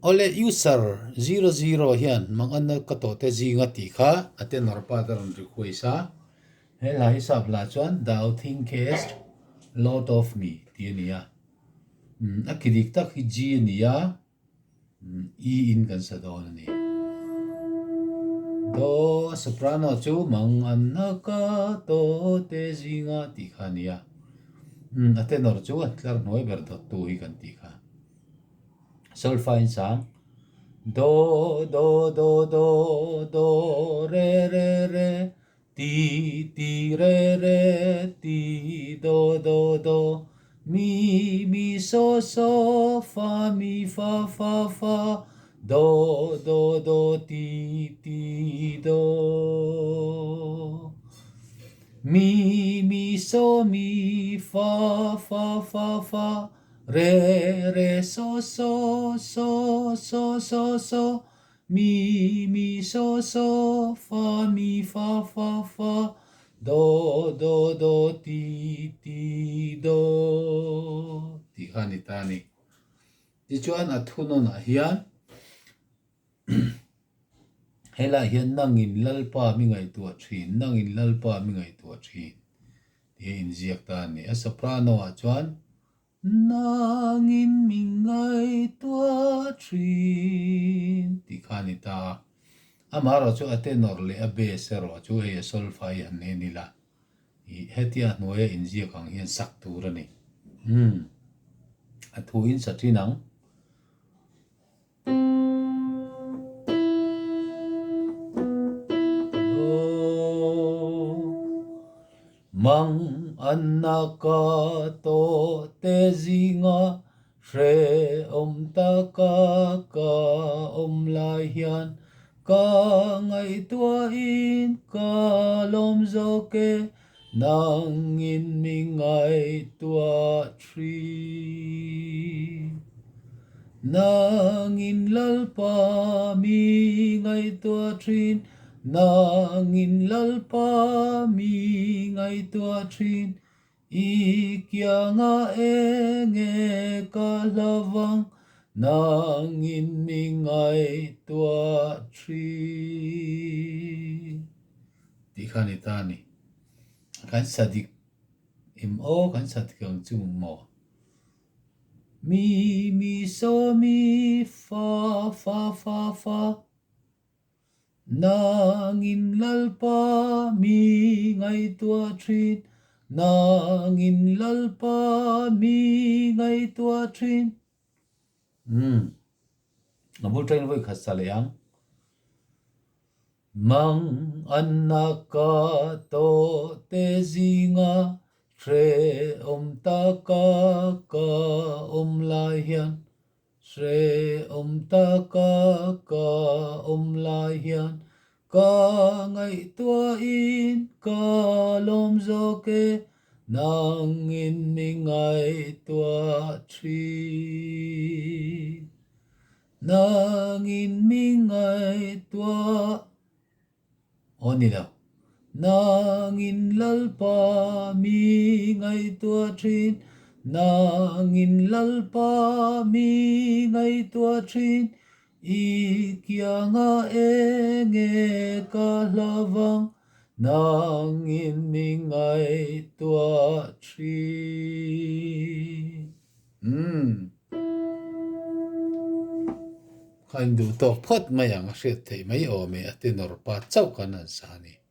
ole user 00 hian mang an ka to te zinga ti kha ate norpa daron request he la hisab la chuan thou thinkest lot of me ti ania akidik tak hi g ania e in kan sa don ani do soprano chu mang an ka to te zinga ti kha nia ate nor chu atlar noi ber do tu hi kan ti kha solfain sang do do do do do re re re ti ti re re ti do do do mi mi so so fa mi fa fa fa do do do ti ti do mi mi so mi fa fa fa fa re re so so so so so so mi mi so so fa mi fa fa fa do do do ti ti do ti khani tani ti chuan a thunon a hian hela hian nangin lalpa mi ngai tu thin nangin lalpa mi ngai tu thin ti in ziak ta ni a soprano a chuan nangin mi ngai tu thin ti khani ta amaro chu atenor le a bass ro chu he solfai han ne ni la i hetia noya in ziak ang hian sak tu ra ni a thu in sa thinang mang annaka to te zinga shre ta ka lai hian ka ngai tua in ka lom zo ke nang in mi ngai tua tri nang in lalpa mi ngai tua trin nang in lalpa mi ngai tua trin i kia nga e nge ka lavang nang in mi ngai tua trin ti khani tani kan sadik im o kan sadik ang chung mo mi mi so mi fa fa fa fa nang in lalpa mi ngai tua trin nang in lalpa mi ngai tua trin ngabul train voi khasaleang mang annaka to te zinga shre ta ka lai hian shre ta ka lai hian ka ngai tua in ka lom zo ke nang in mi ngai tua tri nang in mi ngai tua oni đâu nang in lalpa mi ngai tua trin nang in lalpa mi ngai tua trin i kia nga e nge ka lavang nang in mi ngai tua trin kan du to phot mai ang hriat thei mai o me atinor pa chau kan an sa ni